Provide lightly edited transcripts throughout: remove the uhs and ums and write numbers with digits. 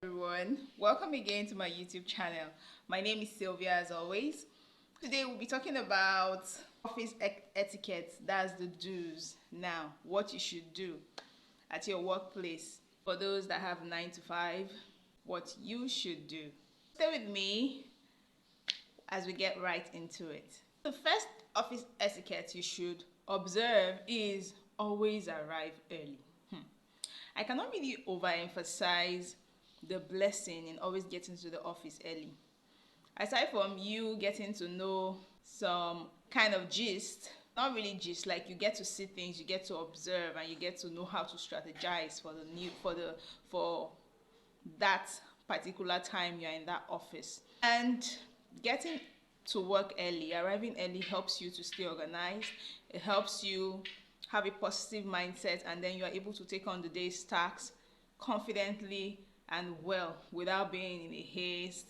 everyone. Welcome again to my YouTube channel. My name is Sylvia as always. Today we'll be talking about office etiquette. That's the do's. Now, what you should do at your workplace. For those that have 9 to 5, what you should do. Stay with me as we get right into it. The first office etiquette you should observe is always arrive early. I cannot really overemphasize the blessing in always getting to the office early. Aside from you getting to know some kind of gist, not really gist, like you get to see things, you get to observe, and you get to know how to strategize for that particular time you're in that office. And getting to work early, arriving early helps you to stay organized. It helps you have a positive mindset, and then you are able to take on the day's tasks confidently and well without being in a haste.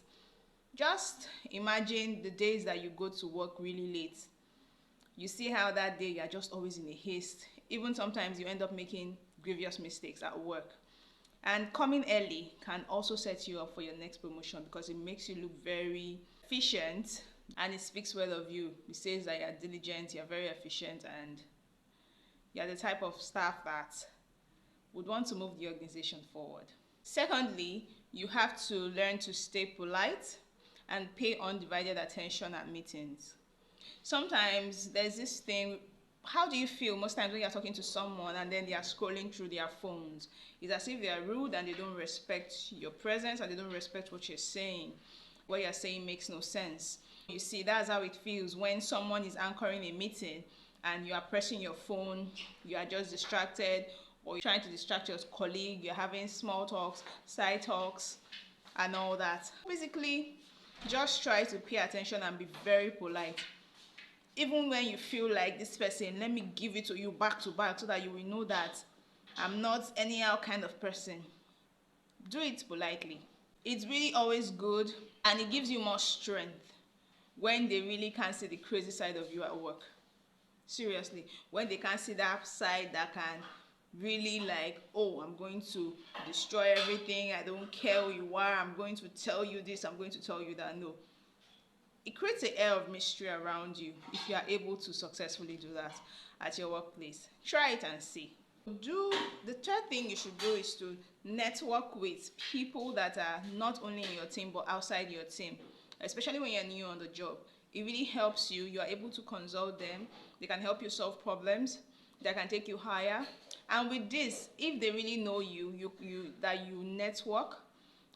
Just imagine the days that you go to work really late. You see how that day you are just always in a haste. Even sometimes you end up making grievous mistakes at work. And coming early can also set you up for your next promotion because it makes you look very efficient and it speaks well of you. It says that you're diligent, you're very efficient, and you're the type of staff that would want to move the organization forward. Secondly, you have to learn to stay polite and pay undivided attention at meetings. Sometimes there's this thing, how do you feel most times when you're talking to someone and then they are scrolling through their phones? It's as if they are rude and they don't respect your presence and they don't respect what you're saying. What you're saying makes no sense. You see, that's how it feels when someone is anchoring a meeting and you are pressing your phone, you are just distracted, or you're trying to distract your colleague, you're having small talks, side talks, and all that. Basically, just try to pay attention and be very polite. Even when you feel like this person, let me give it to you back to back so that you will know that I'm not anyhow kind of person. Do it politely. It's really always good and it gives you more strength when they really can't see the crazy side of you at work. Seriously, when they can't see that side that can really like, oh, I'm going to destroy everything, I don't care who you are, I'm going to tell you this, I'm going to tell you that. No. It creates an air of mystery around you if you are able to successfully do that at your workplace. Try it and see. The third thing you should do is to network with people that are not only in your team but outside your team, especially when you're new on the job. It really helps you. You are able to consult them. They can help you solve problems. They can take you higher. And with this, if they really know that you network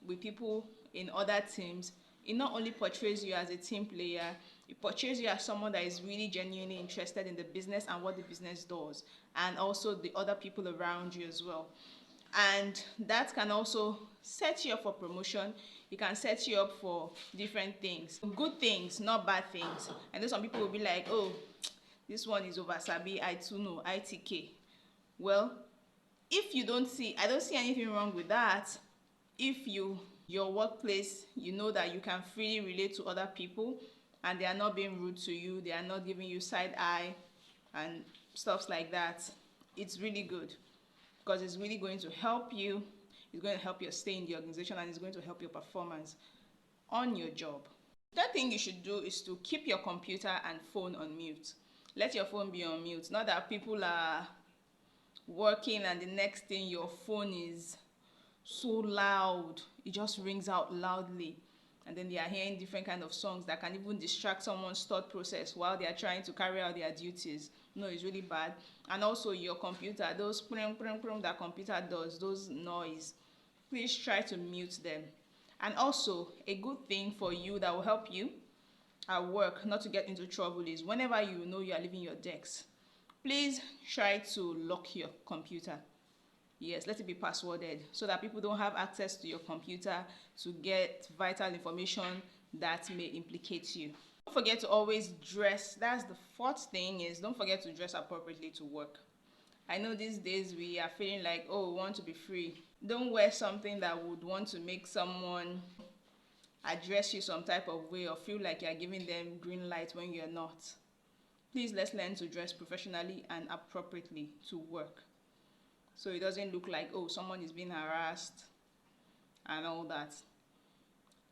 with people in other teams, it not only portrays you as a team player, it portrays you as someone that is really genuinely interested in the business and what the business does, and also the other people around you as well. And that can also set you up for promotion. It can set you up for different things, good things, not bad things. I know some people will be like, oh, this one is over sabi, I too know, ITK. Well, I don't see anything wrong with that. If your workplace, you know that you can freely relate to other people and they are not being rude to you, they are not giving you side eye and stuff like that, it's really good because it's really going to help you. It's going to help you stay in the organization and it's going to help your performance on your job. The third thing you should do is to keep your computer and phone on mute. Let your phone be on mute. Not that people are working and the next thing your phone is so loud, it just rings out loudly, and then they are hearing different kind of songs that can even distract someone's thought process while they are trying to carry out their duties. No, it's really bad. And also your computer, those that computer does, those noise, please try to mute them. And also a good thing for you that will help you at work not to get into trouble is whenever you know you are leaving your desk, please try to lock your computer. Yes, let it be passworded so that people don't have access to your computer to get vital information that may implicate you. Don't forget to always dress. That's the fourth thing, is don't forget to dress appropriately to work. I know these days we are feeling like, oh, we want to be free. Don't wear something that would want to make someone address you some type of way or feel like you're giving them green light when you're not. Please, let's learn to dress professionally and appropriately to work, so it doesn't look like, oh, someone is being harassed and all that.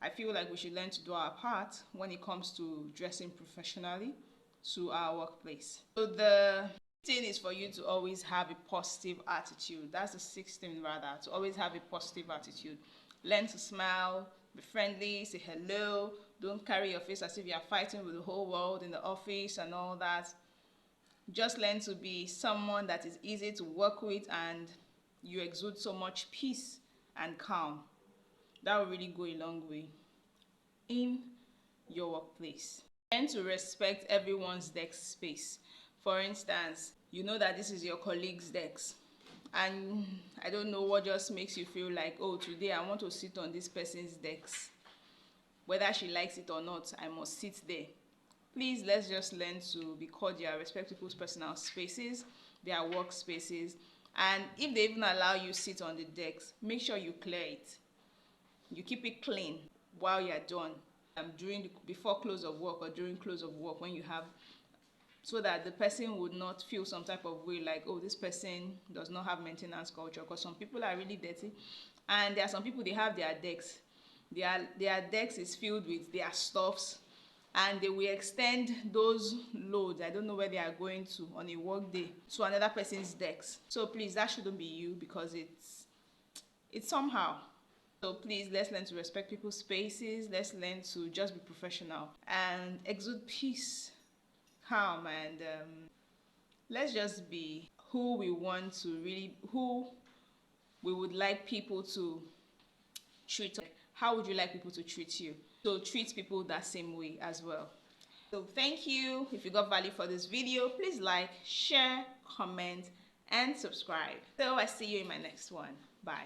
I feel like we should learn to do our part when it comes to dressing professionally to our workplace. So the thing is for you to always have a positive attitude. That's the sixth thing, rather, to always have a positive attitude. Learn to smile, be friendly, say hello. Don't carry your face as if you're fighting with the whole world in the office and all that. Just learn to be someone that is easy to work with, and you exude so much peace and calm. That will really go a long way in your workplace. Learn to respect everyone's desk space. For instance, you know that this is your colleague's desk, and I don't know what just makes you feel like, oh, today I want to sit on this person's desk. Whether she likes it or not, I must sit there. Please, let's just learn to be cordial, respect people's personal spaces, their work spaces, and if they even allow you sit on the desk, make sure you clear it. You keep it clean while you're done, before close of work or during close of work when you have, so that the person would not feel some type of way like, oh, this person does not have maintenance culture, because some people are really dirty, and there are some people, they have their decks. Their decks is filled with their stuffs, and they will extend those loads, I don't know where they are going to on a work day, to another person's decks. So please, that shouldn't be you, because it's somehow. So please, let's learn to respect people's spaces. Let's learn to just be professional and exude peace, calm, and let's just be who we want to really, who we would like people to treat us. How would you like people to treat you? So treat people that same way as well. So thank you. If you got value for this video, please like, share, comment, and subscribe. So I see you in my next one. Bye.